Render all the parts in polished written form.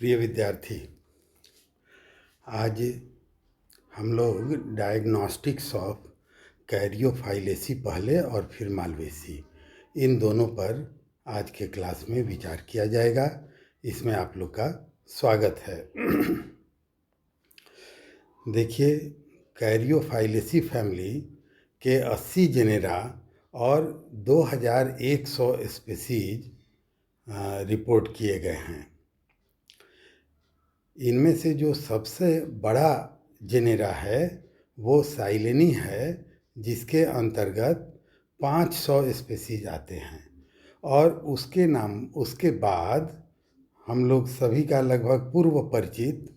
प्रिय विद्यार्थी, आज हम लोग डायग्नोस्टिक्स ऑफ कैरियोफाइलेसी पहले और फिर मालवेसी, इन दोनों पर आज के क्लास में विचार किया जाएगा। इसमें आप लोग का स्वागत है। देखिए, कैरियोफाइलेसी फैमिली के 80 जेनेरा और 2100 स्पीसीज रिपोर्ट किए गए हैं। इनमें से जो सबसे बड़ा जेनेरा है वो साइलेनी है, जिसके अंतर्गत 500 स्पीसीज आते हैं। और उसके बाद हम लोग सभी का लगभग पूर्व परिचित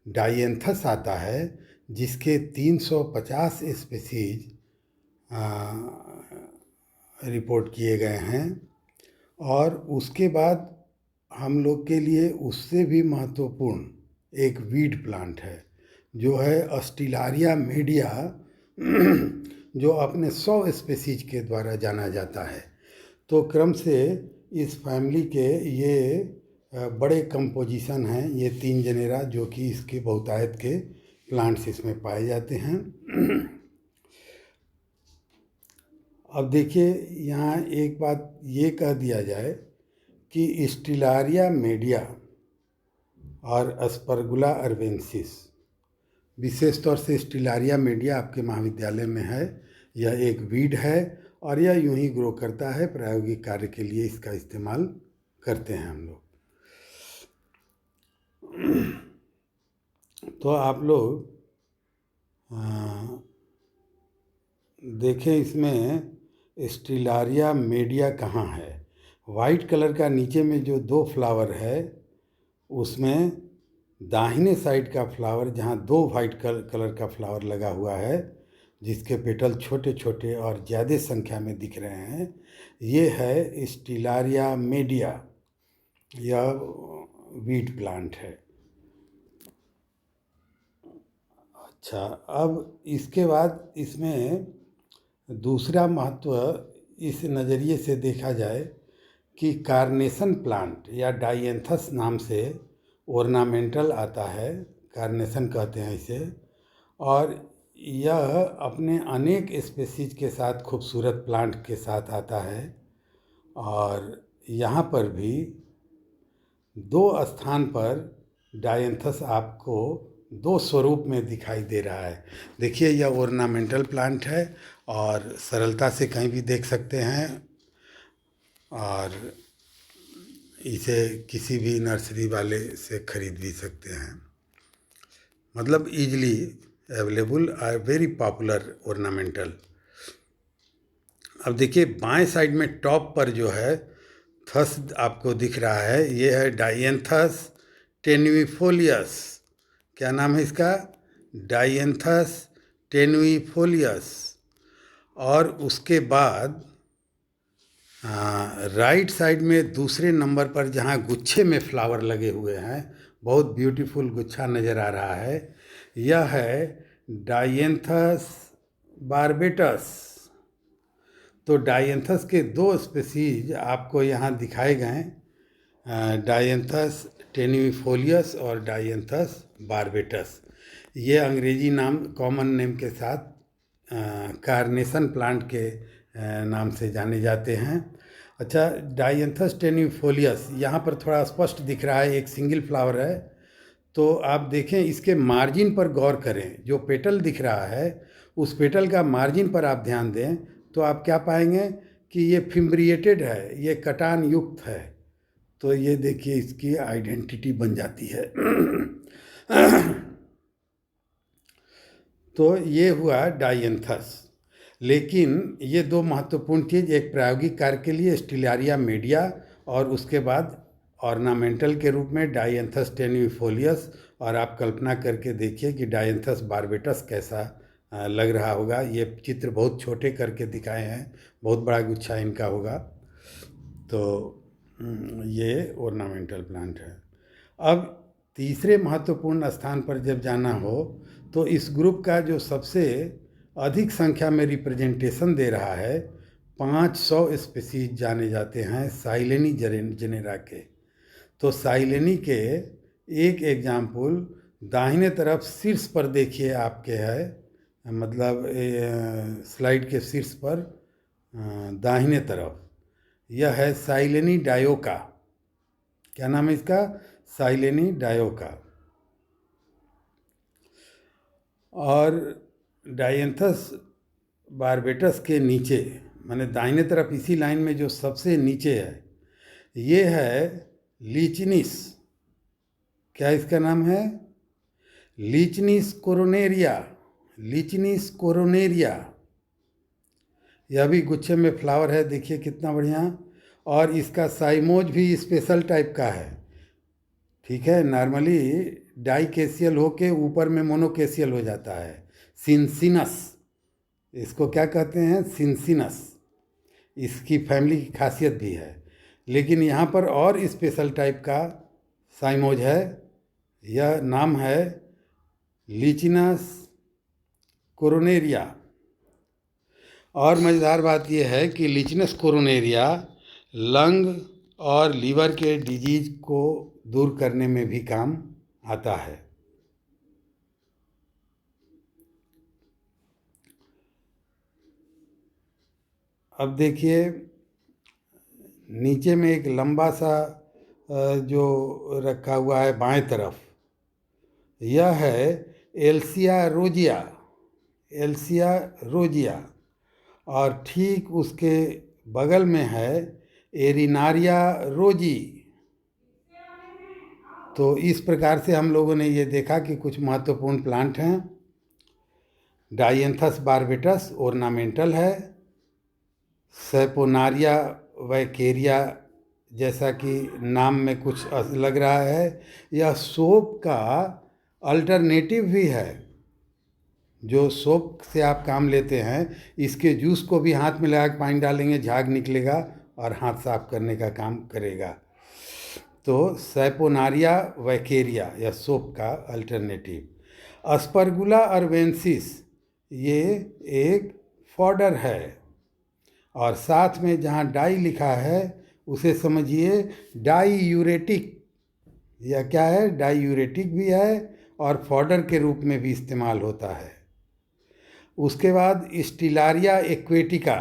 डायंथस आता है, जिसके 350 स्पीसीज रिपोर्ट किए गए हैं। और उसके बाद हम लोग के लिए उससे भी महत्वपूर्ण एक वीड प्लांट है, जो है अस्टिलारिया मीडिया, जो अपने 100 स्पीसीज के द्वारा जाना जाता है। तो क्रम से इस फैमिली के ये बड़े कंपोजिशन हैं, ये 3 जेनेरा जो कि इसके बहुतायत के प्लांट्स इसमें पाए जाते हैं। अब देखिए, यहाँ एक बात ये कह दिया जाए कि स्टिलारिया मीडिया और अस्परगुला अर्बेंसिस, विशेष तौर से स्टिलारिया मीडिया आपके महाविद्यालय में है। यह एक वीड है और यह यूं ही ग्रो करता है। प्रायोगिक कार्य के लिए इसका इस्तेमाल करते हैं हम लोग। तो आप लोग देखें, इसमें स्टिलारिया मीडिया कहाँ है। वाइट कलर का नीचे में जो 2 फ्लावर है, उसमें दाहिने साइड का फ्लावर, जहाँ 2 वाइट कलर का फ्लावर लगा हुआ है, जिसके पेटल छोटे छोटे और ज़्यादा संख्या में दिख रहे हैं, ये है स्टिलारिया मीडिया। यह वीड प्लांट है। अच्छा, अब इसके बाद इसमें दूसरा महत्व इस नज़रिए से देखा जाए कि कार्नेशन प्लांट या डायंथस नाम से ऑर्नामेंटल आता है, कार्नेशन कहते हैं इसे। और यह अपने अनेक स्पीसीज के साथ खूबसूरत प्लांट के साथ आता है। और यहाँ पर भी 2 स्थान पर डायंथस आपको 2 स्वरूप में दिखाई दे रहा है। देखिए, यह ऑर्नामेंटल प्लांट है और सरलता से कहीं भी देख सकते हैं, और इसे किसी भी नर्सरी वाले से खरीद भी सकते हैं। मतलब ईजिली अवेलेबल और वेरी पॉपुलर ऑर्नामेंटल। अब देखिए, बाएं साइड में टॉप पर जो है थस आपको दिख रहा है, ये है डायंथस टेनुइफोलियस। क्या नाम है इसका? डायंथस टेनुइफोलियस। और उसके बाद राइट साइड में दूसरे नंबर पर जहाँ गुच्छे में फ्लावर लगे हुए हैं, बहुत ब्यूटीफुल गुच्छा नज़र आ रहा है, यह है डायंथस बारबेटस। तो डायंथस के 2 स्पीसीज आपको यहाँ दिखाए गए, डायंथस टेनुइफोलियस और डायंथस बारबेटस। ये अंग्रेजी नाम, कॉमन नेम के साथ कार्नेशन प्लांट के नाम से जाने जाते हैं। अच्छा, डायंथस टेनुइफोलियस यहाँ पर थोड़ा स्पष्ट दिख रहा है, एक सिंगल फ्लावर है। तो आप देखें, इसके मार्जिन पर गौर करें। जो पेटल दिख रहा है, उस पेटल का मार्जिन पर आप ध्यान दें तो आप क्या पाएंगे कि ये फिम्ब्रिएटेड है, ये कटान युक्त है। तो ये देखिए, इसकी आइडेंटिटी बन जाती है। तो ये हुआ डायंथस। लेकिन ये 2 महत्वपूर्ण चीज़, एक प्रायोगिक कार्य के लिए स्टिलारिया मीडिया, और उसके बाद ऑर्नामेंटल के रूप में डायंथस टेनुइफोलियस। और आप कल्पना करके देखिए कि डायंथस बारबेटस कैसा लग रहा होगा। ये चित्र बहुत छोटे करके दिखाए हैं, बहुत बड़ा गुच्छा इनका होगा। तो ये ऑर्नामेंटल प्लांट है। अब तीसरे महत्वपूर्ण स्थान पर जब जाना हो, तो इस ग्रुप का जो सबसे अधिक संख्या में रिप्रेजेंटेशन दे रहा है, 500 स्पीसीज जाने जाते हैं साइलेनी जेनेरा के। तो साइलेनी के एक एग्जाम्पल दाहिने तरफ शीर्ष पर देखिए आपके है, मतलब स्लाइड के शीर्ष पर दाहिने तरफ यह है साइलेनी डायोका। क्या नाम है इसका? साइलेनी डायोका। और डायंथस बारबेटस के नीचे, माने दाहिने तरफ इसी लाइन में जो सबसे नीचे है, ये है लीचनिस। क्या इसका नाम है? लीचनिस कोरोनेरिया। लीचनिस कोरोनेरिया। यह भी गुच्छे में फ्लावर है, देखिए कितना बढ़िया। और इसका साइमोज भी स्पेशल टाइप का है। ठीक है, नॉर्मली डाइकेसियल होके ऊपर में मोनोकेसियल हो जाता है। सिंसिनस, इसको क्या कहते हैं? सिंसिनस। इसकी फैमिली की खासियत भी है, लेकिन यहाँ पर और स्पेशल टाइप का साइमोज है। यह नाम है लीचिनस कोरोनेरिया। और मज़ेदार बात यह है कि लीचिनस कोरोनेरिया लंग और लीवर के डिजीज को दूर करने में भी काम आता है। अब देखिए नीचे में एक लंबा सा जो रखा हुआ है बाएं तरफ, यह है एल्सिया रोजिया। एल्सिया रोजिया। और ठीक उसके बगल में है एरिनारिया रोजी। तो इस प्रकार से हम लोगों ने ये देखा कि कुछ महत्वपूर्ण प्लांट हैं। डायंथस बारबेटस ओर्नामेंटल है। सेपोनारिया वैकेरिया, जैसा कि नाम में कुछ लग रहा है, यह सोप का अल्टरनेटिव भी है। जो सोप से आप काम लेते हैं, इसके जूस को भी हाथ में लगा के पानी डालेंगे, झाग निकलेगा और हाथ साफ करने का काम करेगा। तो सेपोनारिया वैकेरिया या सोप का अल्टरनेटिव। अस्परगुला अर्वेंसिस, ये एक फॉडर है। और साथ में जहाँ डाई लिखा है उसे समझिए डाई यूरेटिक। यह क्या है? डाई यूरेटिक भी है और फॉडर के रूप में भी इस्तेमाल होता है। उसके बाद स्टिलारिया एक्वेटिका।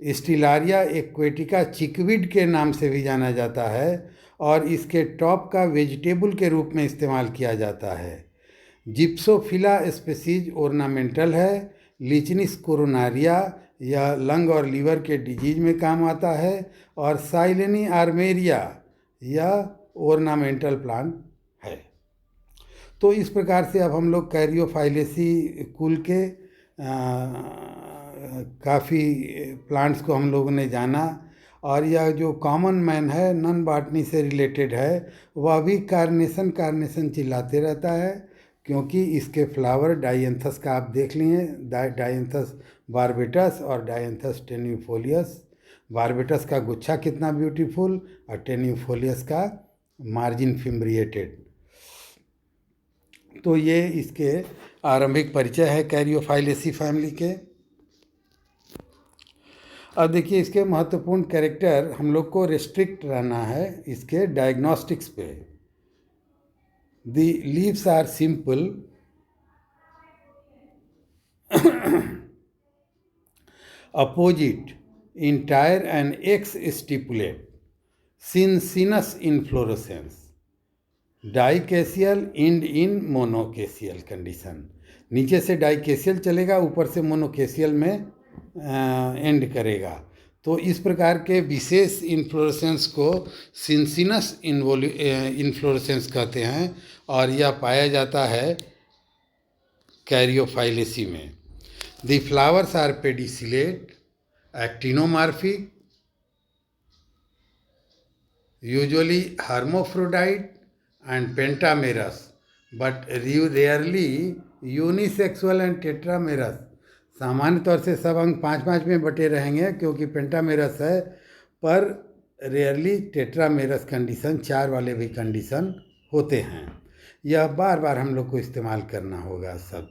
स्टिलारिया एक्वेटिका चिकविड के नाम से भी जाना जाता है और इसके टॉप का वेजिटेबल के रूप में इस्तेमाल किया जाता है। जिप्सोफिला स्पीसीज ओर्नामेंटल है। लीचनिस कोरोनारिया यह लंग और लीवर के डिजीज में काम आता है। और साइलेनी आर्मेरिया यह ओर्नामेंटल प्लांट है। तो इस प्रकार से अब हम लोग कैरियोफाइलेसी कुल के काफ़ी प्लांट्स को हम लोगों ने जाना। और यह जो कॉमन मैन है, नॉन बॉटनी से रिलेटेड है, वह भी कार्नेशन कार्नेशन चिल्लाते रहता है, क्योंकि इसके फ्लावर डायंथस का आप देख लिए, डायंथस बारबेटस और डायंथस टेन्यूफोलियस। बारबेटस का गुच्छा कितना ब्यूटीफुल और टेन्यूफोलियस का मार्जिन फिम्ब्रिएटेड। तो ये इसके आरंभिक परिचय है कैरियोफाइलेसी फैमिली के। अब देखिए इसके महत्वपूर्ण कैरेक्टर, हम लोग को रेस्ट्रिक्ट रहना है इसके डायग्नोस्टिक्स पे। The leaves are simple, opposite, entire and X stipulate, cincinus inflorescence, dichasial and in monochasial condition. नीचे से डाइकेसियल चलेगा, ऊपर से मोनोकेसियल में एंड करेगा। तो इस प्रकार के विशेष इन्फ्लोरेसेंस को सिंसिनस इन्फ्लोरेसेंस कहते हैं और यह पाया जाता है कैरियोफाइलेसी में। The flowers are pedicellate, actinomorphic, usually hermaphrodite and pentamerous, but rarely unisexual and tetramerous। सामान्य तौर से सब अंग 5-5 में बटे रहेंगे क्योंकि पेंटामेरस है, पर रेयरली टेट्रामेरस कंडीशन, 4 वाले भी कंडीशन होते हैं। यह बार बार हम लोग को इस्तेमाल करना होगा सब,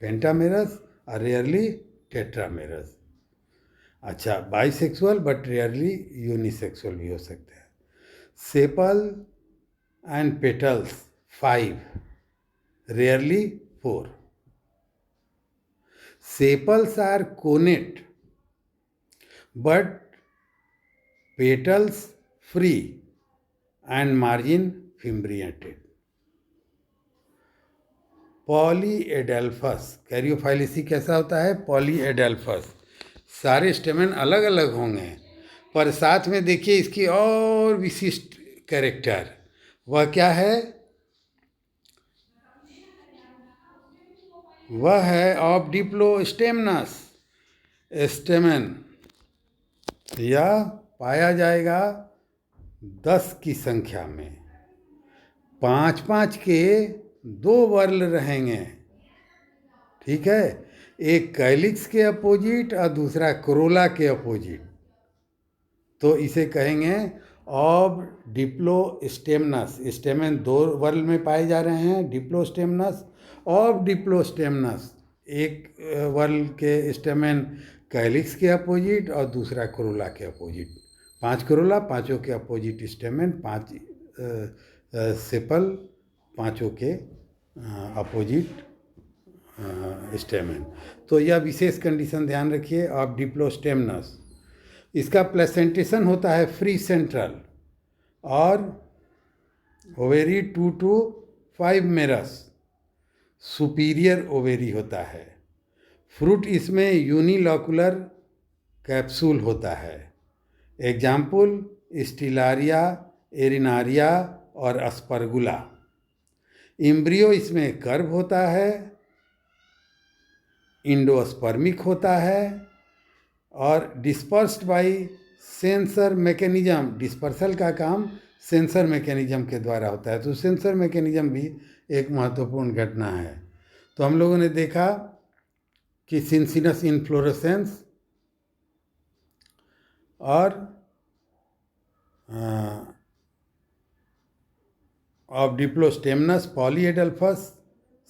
पेंटामेरस और रेयरली टेट्रामेरस। अच्छा, बाइसेक्सुअल बट रेयरली यूनिसेक्सुअल भी हो सकते हैं। Sepal and petals 5, rarely 4. Sepals are connate but petals free and margin fimbriated. पॉलीएडेल्फस कैरियोफाइलेसी कैसा होता है? पॉलीएडेल्फस सारे स्टेमेन अलग अलग होंगे, पर साथ में देखिए इसकी और विशिष्ट कैरेक्टर, वह क्या है? वह है ऑफ डिप्लोस्टेमनस स्टेमेन। यह पाया जाएगा 10 की संख्या में, 5-5 के 2 वर्ल रहेंगे, ठीक है, एक कैलिक्स के अपोजिट और दूसरा कोरोला के अपोजिट। तो इसे कहेंगे ऑब डिप्लोस्टेमनस। स्टेमेन 2 वर्ल में पाए जा रहे हैं, डिप्लोस्टेमनस ऑब डिप्लोस्टेमनस, एक वर्ल के स्टेमेन कैलिक्स के अपोजिट और दूसरा कोरोला के अपोजिट। 5 कोरोला, 5 के अपोजिट स्टेमेन, 5 सेपल, 5 के अपोजिट स्टेमेन। तो यह विशेष कंडीशन ध्यान रखिए ऑफ डिप्लोस्टेमनस। इसका प्लेसेंटेशन होता है फ्री सेंट्रल और ओवेरी 2 to 5 मेरस, सुपीरियर ओवेरी होता है। फ्रूट इसमें यूनिलॉकुलर कैप्सूल होता है। एग्जाम्पल स्टिलारिया, एरिनारिया और अस्परगुला। एम्ब्रियो इसमें कर्व होता है, इंडोस्पर्मिक होता है और dispersed by sensor mechanism. Dispersal का काम सेंसर मैकेनिज्म के द्वारा होता है, तो सेंसर मैकेनिज्म भी एक महत्वपूर्ण घटना है। तो हम लोगों ने देखा कि सिंसिनस इन्फ्लोरेसेंस और ऑफ डिप्लोस्टेमनस, पॉलीएडेल्फस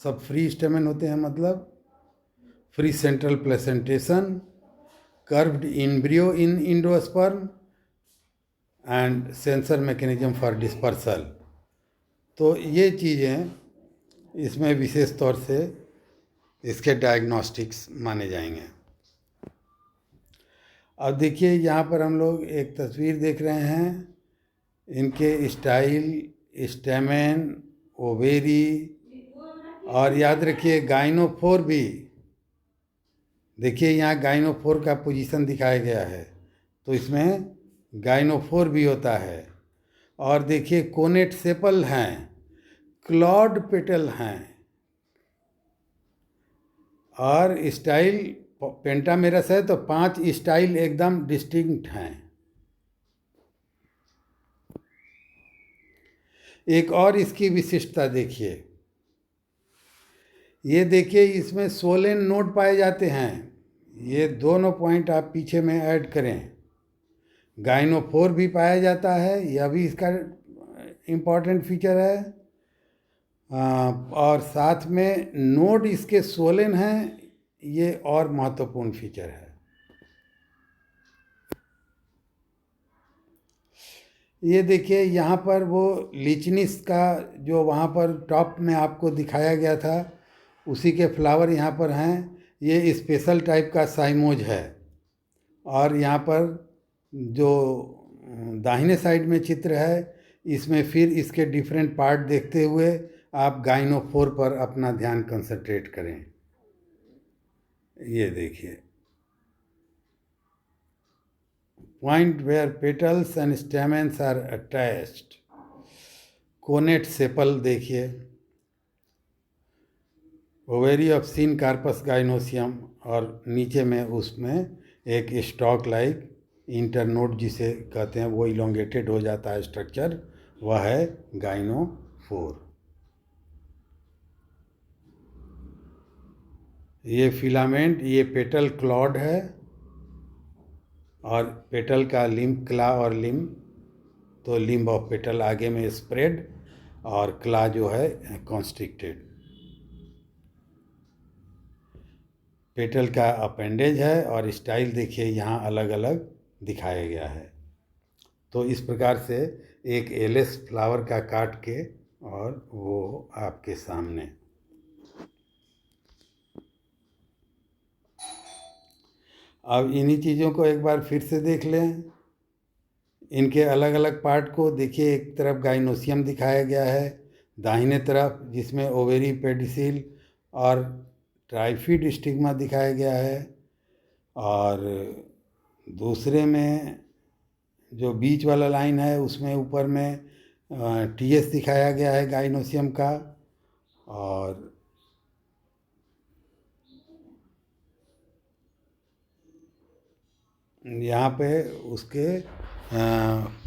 सब फ्री स्टेमेन होते हैं, मतलब free central placentation, curved embryo in endosperm and sensor mechanism for dispersal. तो ये चीज़ें इसमें विशेष तौर से इसके डायग्नोस्टिक्स माने जाएंगे। अब देखिए यहाँ पर हम लोग एक तस्वीर देख रहे हैं, इनके स्टाइल, स्टेमेन, ओवेरी और याद रखिए गाइनोफोर भी। देखिए यहाँ गाइनोफोर का पोजीशन दिखाया गया है, तो इसमें गाइनोफोर भी होता है। और देखिए कोनेट सेपल हैं, क्लॉड पेटल हैं और स्टाइल पेंटामेरस है, तो 5 स्टाइल एकदम डिस्टिंक्ट हैं। एक और इसकी विशिष्टता देखिए, ये देखिए इसमें सोलेन नोड पाए जाते हैं। ये दोनों पॉइंट आप पीछे में ऐड करें। गाइनोफोर भी पाया जाता है, यह भी इसका इम्पॉर्टेंट फीचर है। और साथ में नोड इसके सोलेन हैं, ये और महत्वपूर्ण फीचर है। ये देखिए यहाँ पर वो लिचनिस का जो वहाँ पर टॉप में आपको दिखाया गया था, उसी के फ्लावर यहाँ पर हैं। ये स्पेशल टाइप का साइमोज है। और यहाँ पर जो दाहिने साइड में चित्र है, इसमें फिर इसके डिफरेंट पार्ट देखते हुए आप गाइनोफोर पर अपना ध्यान कंसंट्रेट करें। ये देखिए point where petals and stamens are attached, connate sepal देखिए, ovary of syncarpous gynoecium, और नीचे में उसमें एक स्टॉक लाइक इंटरनोड जिसे कहते हैं, वो इलोंगेटेड हो जाता है स्ट्रक्चर, वह है गाइनोफोर। ये फिलामेंट, ये पेटल क्लॉड है और पेटल का लिम्ब, क्ला और लिम्ब, तो लिम्ब ऑफ पेटल आगे में स्प्रेड और क्ला जो है कॉन्स्ट्रिक्टेड। पेटल का अपेंडेज है और स्टाइल देखिए यहाँ अलग अलग दिखाया गया है। तो इस प्रकार से एक एलिस फ्लावर का काट के और वो आपके सामने। अब इन्हीं चीज़ों को एक बार फिर से देख लें। इनके अलग अलग पार्ट को देखिए। एक तरफ गाइनोसियम दिखाया गया है दाहिने तरफ, जिसमें ओवेरी, पेडिसिल और ट्राइफिड स्टिग्मा दिखाया गया है, और दूसरे में जो बीच वाला लाइन है उसमें ऊपर में टीएस दिखाया गया है गाइनोसियम का, और यहाँ पे उसके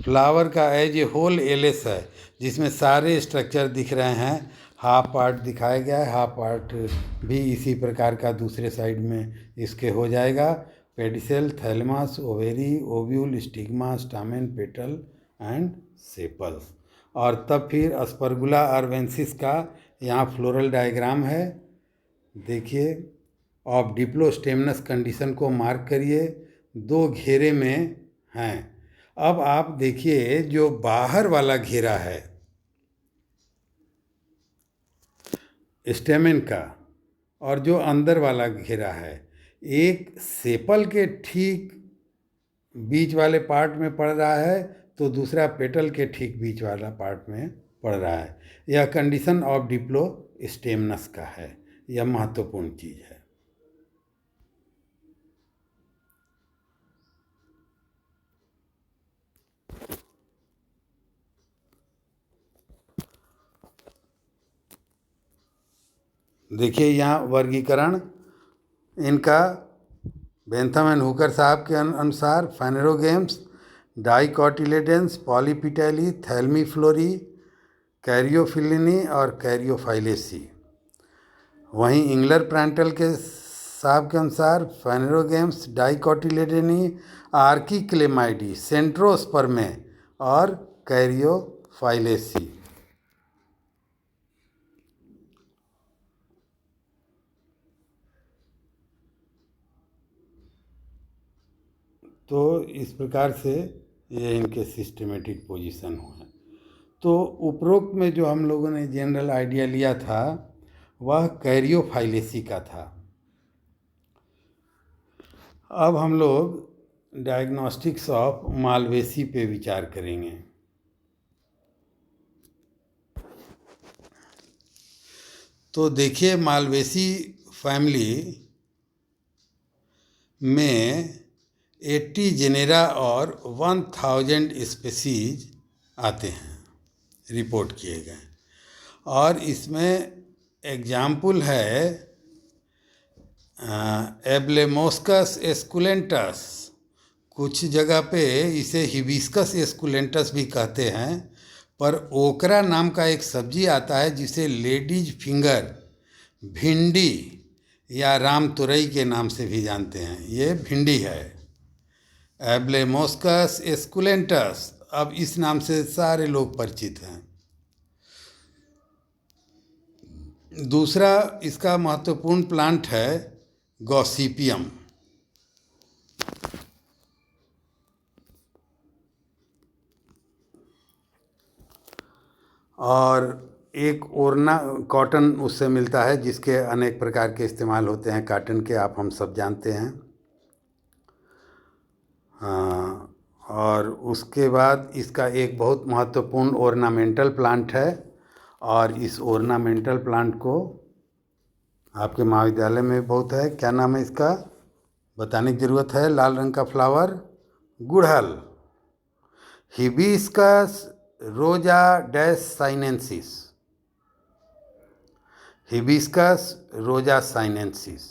फ्लावर का एज ए होल एलिस है, जिसमें सारे स्ट्रक्चर दिख रहे हैं। हाफ पार्ट दिखाया गया है, हाफ पार्ट भी इसी प्रकार का दूसरे साइड में इसके हो जाएगा। Pedicel, thalamus, ovary, ovule, stigma, stamen, petal and sepals. और तब फिर अस्परगुला आर्वेंसिस का यहाँ फ्लोरल डायग्राम है। देखिए, ऑफ डिप्लोस्टेमनस कंडीशन को मार्क करिए, 2 घेरे में हैं। अब आप देखिए, जो बाहर वाला घेरा है स्टेमेन का, और जो अंदर वाला घेरा है, एक सेपल के ठीक बीच वाले पार्ट में पड़ रहा है, तो दूसरा पेटल के ठीक बीच वाला पार्ट में पड़ रहा है। यह कंडीशन ऑफ डिप्लो स्टेमनस का है। यह महत्वपूर्ण चीज़ है। देखिए यहाँ वर्गीकरण इनका बेंथम एंड हुकर साहब के अनुसार फाइनेरोगेम्स, डाइकोटिलेडेंस, पॉलीपिटेली, थैल्मीफ्लोरी, कैरियोफिलिनी और कैरियोफाइलेसी। वहीं इंग्लर प्रांटल के साहब के अनुसार फाइनेरोगेम्स, डाइकोटिलेडेनी, आर्किक्लेमाइडी, सेंट्रोस्पर्मे और कैरियोफाइलेसी। तो इस प्रकार से ये इनके सिस्टमेटिक पोजीशन हुए। तो उपरोक्त में जो हम लोगों ने जनरल आइडिया लिया था वह कैरियोफाइलेसी का था। अब हम लोग डायग्नोस्टिक्स ऑफ मालवेसी पे विचार करेंगे। तो देखिए, मालवेसी फैमिली में 80 जेनेरा और 1000 स्पीसीज आते हैं, रिपोर्ट किए गए। और इसमें एग्जाम्पल है एब्लेमोस्कस एस्कुलेंटस। कुछ जगह पे इसे हिबिस्कस एस्कुलेंटस भी कहते हैं, पर ओकरा नाम का एक सब्जी आता है जिसे लेडीज फिंगर, भिंडी या राम तुरई के नाम से भी जानते हैं। ये भिंडी है, एब्लेमोस्कस एस्कुलेंटस। अब इस नाम से सारे लोग परिचित हैं। दूसरा इसका महत्वपूर्ण प्लांट है गॉसिपियम। और एक ओरना कॉटन उससे मिलता है, जिसके अनेक प्रकार के इस्तेमाल होते हैं कॉटन के, आप हम सब जानते हैं। और उसके बाद इसका एक बहुत महत्वपूर्ण ऑर्नामेंटल प्लांट है, और इस ऑर्नामेंटल प्लांट को आपके महाविद्यालय में बहुत है। क्या नाम है इसका, बताने की ज़रूरत है। लाल रंग का फ्लावर, गुड़हल, हिबिस्कस रोजा डैश साइनेंसिस। हिबिस्कस रोजा साइनेंसिस।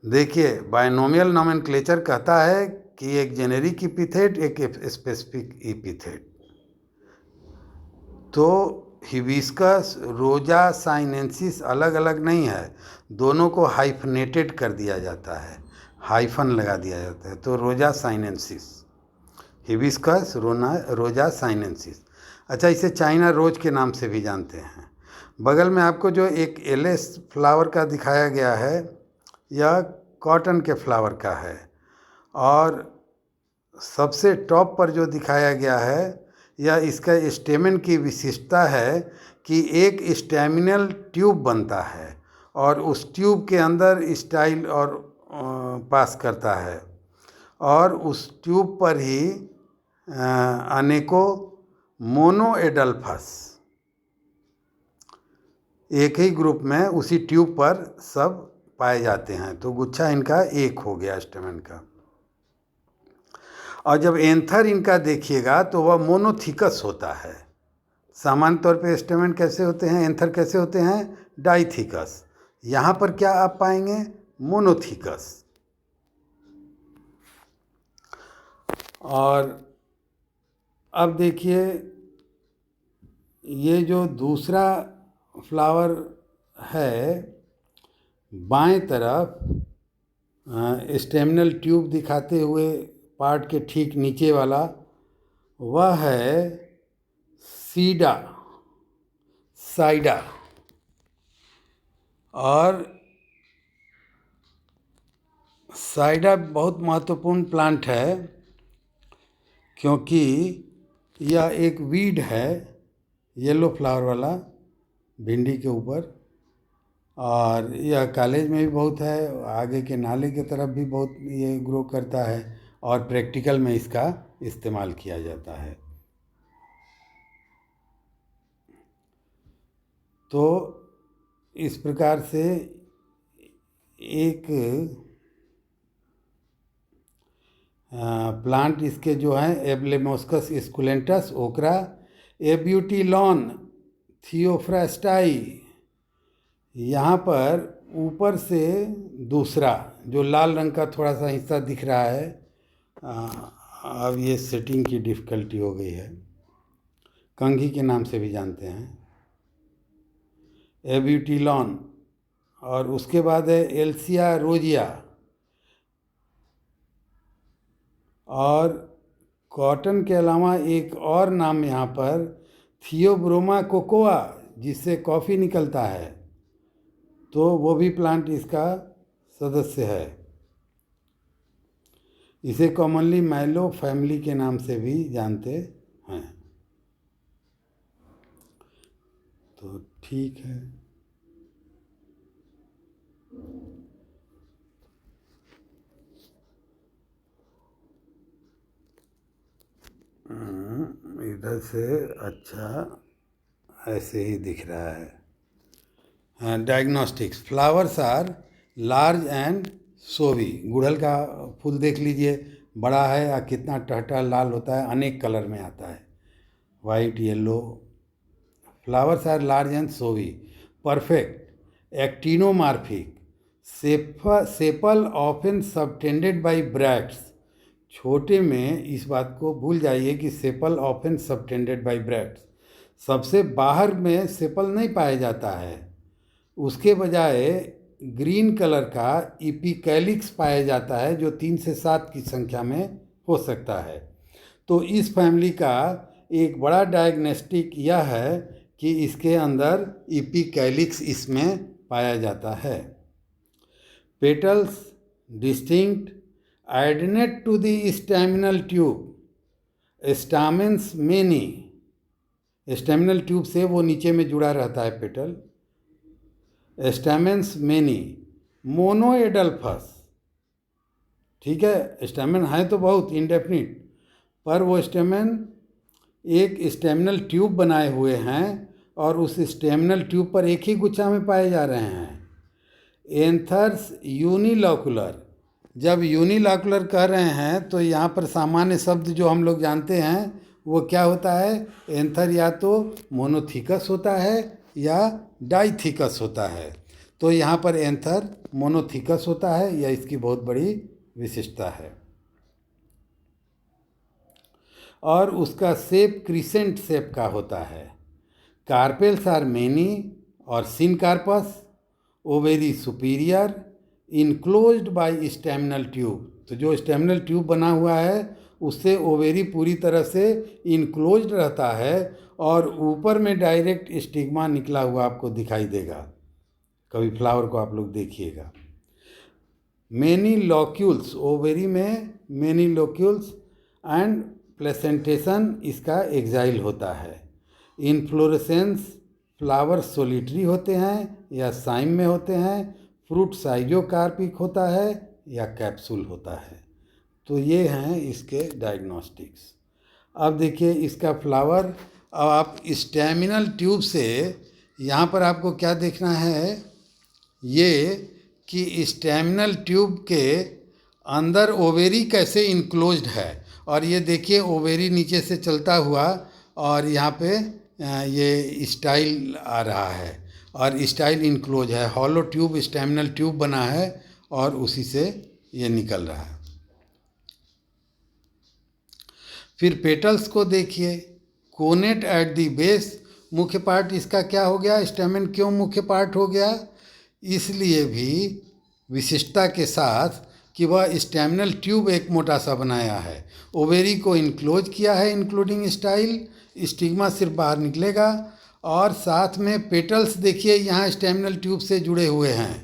देखिए, बायनोमियल नोमेनक्लेचर कहता है कि एक जेनेरिक इपिथेट, एक स्पेसिफिक इपिथेट। तो हिबिस्कस रोजा साइनेंसिस अलग अलग नहीं है, दोनों को हाइफनेटेड कर दिया जाता है, हाइफन लगा दिया जाता है। तो रोजा साइनेंसिस, हिबिस्कस रोजा साइनेंसिस। अच्छा, इसे चाइना रोज के नाम से भी जानते हैं। बगल में आपको जो एक एलिस फ्लावर का दिखाया गया है, यह कॉटन के फ्लावर का है। और सबसे टॉप पर जो दिखाया गया है, या इसका स्टेमेन की विशिष्टता है कि एक स्टेमिनल ट्यूब बनता है और उस ट्यूब के अंदर स्टाइल और पास करता है और उस ट्यूब पर ही अनेकों मोनोएडल्फस एक ही ग्रुप में उसी ट्यूब पर सब पाए जाते हैं। तो गुच्छा इनका एक हो गया स्टेमेन का। और जब एंथर इनका देखिएगा तो वह मोनोथिकस होता है। सामान्य तौर पे स्टेमेन कैसे होते हैं, एंथर कैसे होते हैं, डाइथिकस। यहाँ पर क्या आप पाएंगे, मोनोथिकस। और अब देखिए ये जो दूसरा फ्लावर है बाएं तरफ स्टेमिनल ट्यूब दिखाते हुए पार्ट के ठीक नीचे वाला, वह है साइडा। और साइडा बहुत महत्वपूर्ण प्लांट है क्योंकि यह एक वीड है, येलो फ्लावर वाला, भिंडी के ऊपर। और यह कॉलेज में भी बहुत है, आगे के नाले के तरफ भी बहुत ये ग्रो करता है और प्रैक्टिकल में इसका इस्तेमाल किया जाता है। तो इस प्रकार से एक प्लांट इसके जो हैं एब्लेमोस्कस स्कुलेंटस, ओकरा, एब्यूटिलॉन थियोफ्रास्टाई। यहाँ पर ऊपर से दूसरा जो लाल रंग का थोड़ा सा हिस्सा दिख रहा है, अब ये सेटिंग की डिफ़िकल्टी हो गई है, कंघी के नाम से भी जानते हैं, एब्यूटिलॉन। और उसके बाद है एल्सिया रोजिया। और कॉटन के अलावा एक और नाम यहाँ पर थियोब्रोमा कोकोआ, जिससे कॉफ़ी निकलता है, तो वो भी प्लांट इसका सदस्य है। इसे कॉमनली मैलो फैमिली के नाम से भी जानते हैं। तो ठीक है। इधर से अच्छा ऐसे ही दिख रहा है। Diagnostics, flowers are large and showy. गुड़हल का फूल देख लीजिए, बड़ा है या कितना टहटा लाल होता है, अनेक कलर में आता है, white, yellow. Flowers are large and showy, perfect, actinomorphic, sepal often subtended by bracts. छोटे में इस बात को भूल जाइए कि sepal often subtended by bracts, सबसे बाहर में सेपल नहीं पाया जाता है, उसके बजाय ग्रीन कलर का इपिकैलिक्स पाया जाता है जो 3 से 7 की संख्या में हो सकता है। तो इस फैमिली का एक बड़ा डायग्नोस्टिक यह है कि इसके अंदर इपिकैलिक्स इसमें पाया जाता है। Petals distinct, adnate to the staminal tube, stamens many. Staminal tube से वो नीचे में जुड़ा रहता है पेटल। स्टैमेंस मेनी, मोनोएडल्फस। ठीक है, स्टैमेन है तो बहुत इनडेफिनिट, पर वो स्टैमेन एक स्टैमिनल ट्यूब बनाए हुए हैं और उस स्टैमिनल ट्यूब पर एक ही गुच्छा में पाए जा रहे हैं। Anthers unilocular. जब यूनिलॉकुलर कह रहे हैं तो यहाँ पर सामान्य शब्द जो हम लोग जानते हैं वो क्या होता है, एंथर या तो मोनोथिकस होता है या डाइथिकस होता है। तो यहाँ पर एंथर मोनोथिकस होता है, यह इसकी बहुत बड़ी विशिष्टता है। और उसका शेप क्रिसेंट शेप का होता है। कार्पेल्स आर मेनी और syncarpous, ovary superior, enclosed bye staminal tube. तो जो स्टेमिनल ट्यूब बना हुआ है उससे ओवेरी पूरी तरह से इनक्लोज्ड रहता है और ऊपर में डायरेक्ट स्टिग्मा निकला हुआ आपको दिखाई देगा। कभी फ्लावर को आप लोग देखिएगा। मेनी लॉक्यूल्स, ओवेरी में मेनी लॉक्यूल्स एंड प्लेसेंटेशन इसका एक्जाइल होता है। इनफ्लोरेसेंस फ्लावर सोलिटरी होते हैं या साइम में होते हैं, फ्रूट साइजोकार्पिक होता है या कैप्सूल होता है। तो ये हैं इसके डायग्नोस्टिक्स। अब देखिए इसका फ्लावर, अब आप स्टैमिनल ट्यूब से यहाँ पर आपको क्या देखना है, ये कि स्टैमिनल ट्यूब के अंदर ओवेरी कैसे इनक्लोज्ड है। और ये देखिए ओवेरी नीचे से चलता हुआ और यहाँ पे ये स्टाइल आ रहा है और स्टाइल इनक्लोज है, हॉलो ट्यूब स्टैमिनल ट्यूब बना है और उसी से ये निकल रहा है। फिर पेटल्स को देखिए, कोनेट एट दी बेस, मुख्य पार्ट इसका क्या हो गया, स्टैमेन क्यों मुख्य पार्ट हो गया, इसलिए भी विशिष्टता के साथ कि वह स्टैमिनल ट्यूब एक मोटा सा बनाया है, ओवेरी को इनक्लोज किया है इंक्लूडिंग स्टाइल, स्टिग्मा सिर्फ बाहर निकलेगा। और साथ में पेटल्स देखिए यहाँ स्टैमिनल ट्यूब से जुड़े हुए हैं,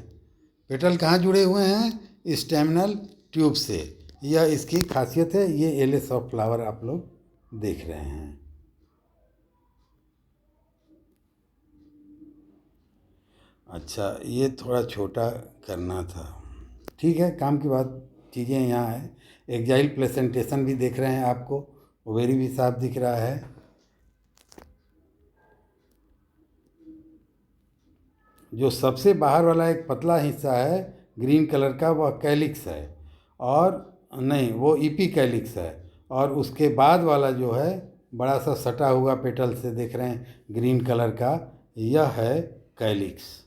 पेटल कहाँ जुड़े हुए हैं, स्टैमिनल ट्यूब से। यह इसकी खासियत है। ये एलिस ऑफ फ्लावर आप लोग देख रहे हैं। अच्छा, ये थोड़ा छोटा करना था, ठीक है, काम की बात, चीज़ें यहाँ है। एक्जाइल प्लेसेंटेशन भी देख रहे हैं आपको, ओवेरी भी साफ दिख रहा है। जो सबसे बाहर वाला एक पतला हिस्सा है ग्रीन कलर का, वह कैलिक्स है, और नहीं, वो ईपी कैलिक्स है। और उसके बाद वाला जो है बड़ा सा सटा हुआ पेटल से देख रहे हैं ग्रीन कलर का, यह है calyx.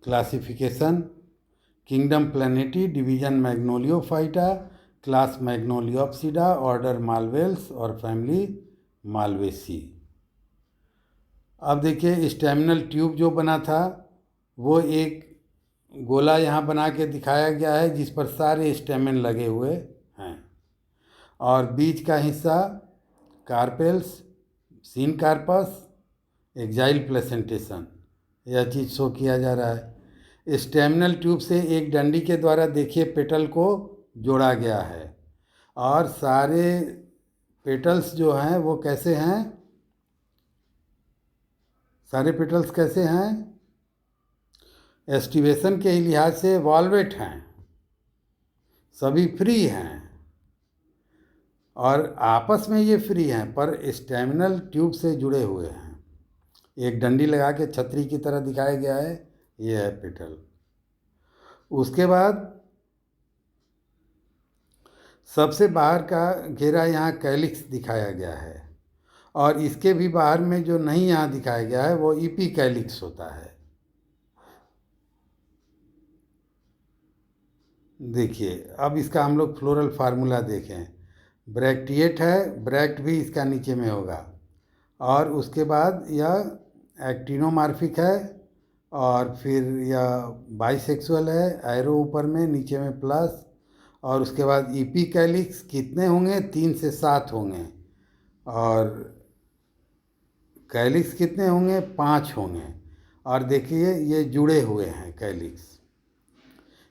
Classification, kingdom Plantae, division Magnoliophyta, class Magnoliopsida, order Malvales और फैमिली मालवेसी। अब देखिए स्टैमिनल ट्यूब जो बना था वो एक गोला यहाँ बना के दिखाया गया है जिस पर सारे स्टेमेन लगे हुए हैं, और बीच का हिस्सा कार्पेल्स, सीन कार्पस, एक्जाइल प्लेसेंटेशन, यह चीज़ शो किया जा रहा है। स्टेमिनल ट्यूब से एक डंडी के द्वारा देखिए पेटल को जोड़ा गया है, और सारे पेटल्स जो हैं वो कैसे हैं, सारे पेटल्स कैसे हैं, एस्टिवेशन के लिहाज से वॉल्वेट हैं, सभी फ्री हैं, और आपस में ये फ्री हैं पर स्टैमिनल ट्यूब से जुड़े हुए हैं। एक डंडी लगा के छतरी की तरह दिखाया गया है, ये है पेटल। उसके बाद सबसे बाहर का घेरा यहाँ कैलिक्स दिखाया गया है, और इसके भी बाहर में जो नहीं यहाँ दिखाया गया है वो ईपी कैलिक्स होता है। देखिए अब इसका हम लोग फ्लोरल फार्मूला देखें, ब्रैक्टिएट है, ब्रैक्ट भी इसका नीचे में होगा, और उसके बाद यह एक्टिनोमार्फिक है, और फिर यह बाइसेक्सुअल है, एरो ऊपर में नीचे में प्लस, और उसके बाद ईपी कैलिक्स कितने होंगे, 3 से 7 होंगे, और कैलिक्स कितने होंगे, 5 होंगे। और देखिए ये जुड़े हुए हैं कैलिक्स,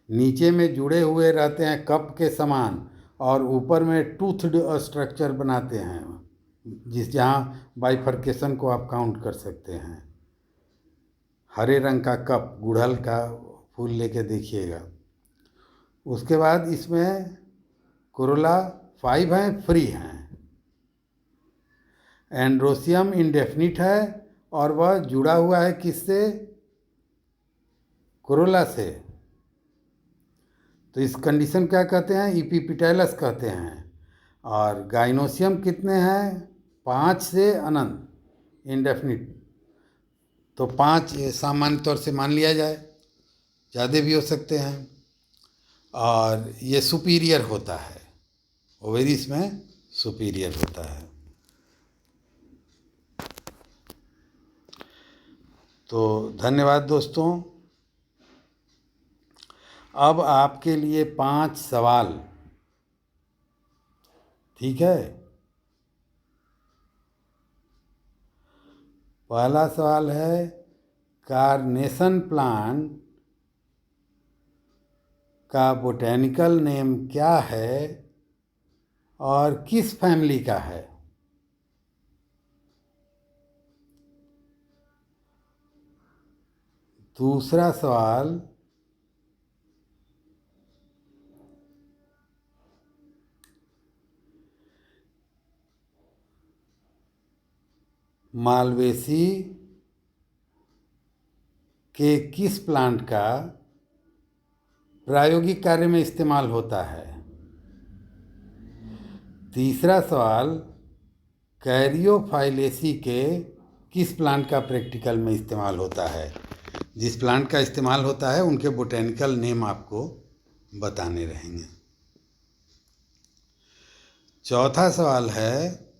नीचे में जुड़े हुए रहते हैं कप के समान, और ऊपर में टूथड स्ट्रक्चर बनाते हैं, जहाँ बाइफर्केशन को आप काउंट कर सकते हैं। हरे रंग का कप, गुड़हल का फूल लेके देखिएगा। उसके बाद इसमें कोरोला 5 हैं, फ्री हैं। एंड्रोसियम इंडेफिनिट है, और वह जुड़ा हुआ है किससे, कोरोला से। तो इस कंडीशन क्या कहते हैं, इपीपिटेलस कहते हैं। और गाइनोसियम कितने हैं, 5 से अनंत, इंडेफिनिट। तो 5 सामान्य तौर से मान लिया जाए, ज़्यादा भी हो सकते हैं। और ये सुपीरियर होता है, ओवेरीज में सुपीरियर होता है। तो धन्यवाद दोस्तों। अब आपके लिए 5 सवाल, ठीक है। पहला सवाल है कार्नेशन प्लांट का बोटेनिकल नेम क्या है और किस फैमिली का है? दूसरा सवाल, मालवेसी के किस प्लांट का प्रायोगिक कार्य में इस्तेमाल होता है? तीसरा सवाल, कैरियोफाइलेसी के किस प्लांट का प्रैक्टिकल में इस्तेमाल होता है? जिस प्लांट का इस्तेमाल होता है उनके बोटेनिकल नेम आपको बताने रहेंगे। चौथा सवाल है,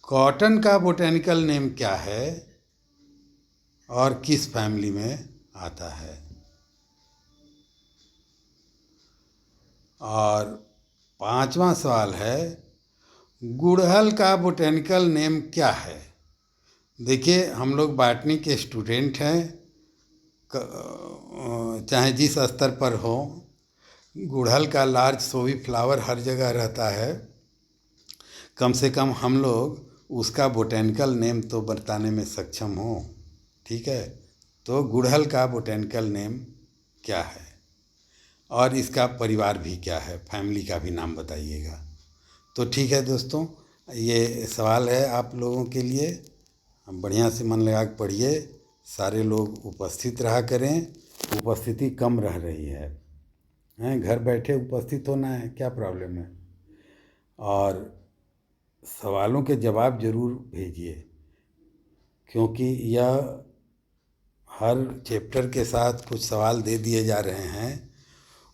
कॉटन का बोटेनिकल नेम क्या है और किस फैमिली में आता है? और पांचवा सवाल है, गुड़हल का बोटेनिकल नेम क्या है? देखिए, हम लोग बॉटनी के स्टूडेंट हैं, चाहे जिस स्तर पर हो। गुड़हल का लार्ज शोवी फ्लावर हर जगह रहता है। कम से कम हम लोग उसका बोटेनिकल नेम तो बताने में सक्षम हो। ठीक है, तो गुड़हल का बोटेनिकल नेम क्या है और इसका परिवार भी क्या है, फैमिली का भी नाम बताइएगा। तो ठीक है दोस्तों, ये सवाल है आप लोगों के लिए। बढ़िया से मन लगा के पढ़िए। सारे लोग उपस्थित रहा करें। उपस्थिति कम रह रही है, घर बैठे उपस्थित होना है, क्या प्रॉब्लम है? और सवालों के जवाब ज़रूर भेजिए, क्योंकि यह हर चैप्टर के साथ कुछ सवाल दे दिए जा रहे हैं।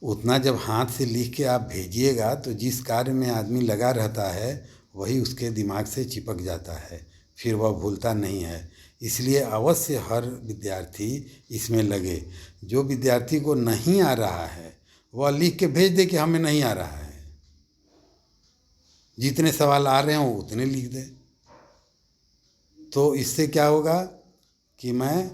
उतना जब हाथ से लिख के आप भेजिएगा तो जिस कार्य में आदमी लगा रहता है वही उसके दिमाग से चिपक जाता है, फिर वह भूलता नहीं है। इसलिए अवश्य हर विद्यार्थी इसमें लगे। जो विद्यार्थी को नहीं आ रहा है वह लिख के भेज दे कि हमें नहीं आ रहा है। जितने सवाल आ रहे हों उतने लिख दे। तो इससे क्या होगा कि मैं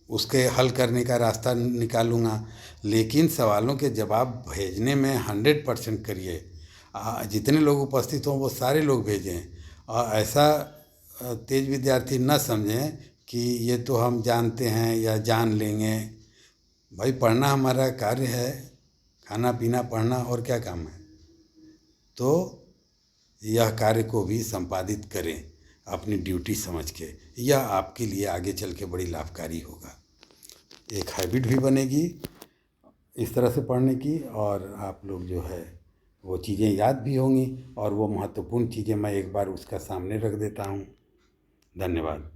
उसके हल करने का रास्ता निकालूंगा। लेकिन सवालों के जवाब भेजने में 100% करिए। जितने लोग उपस्थित हों वो सारे लोग भेजें, और ऐसा तेज विद्यार्थी न समझें कि ये तो हम जानते हैं या जान लेंगे। भाई, पढ़ना हमारा कार्य है, खाना पीना पढ़ना, और क्या काम है। तो यह कार्य को भी संपादित करें अपनी ड्यूटी समझ के। यह आपके लिए आगे चल के बड़ी लाभकारी होगा। एक हैबिट भी बनेगी इस तरह से पढ़ने की, और आप लोग जो है वो चीज़ें याद भी होंगी, और वो महत्वपूर्ण चीज़ें मैं एक बार उसका सामने रख देता हूँ। धन्यवाद।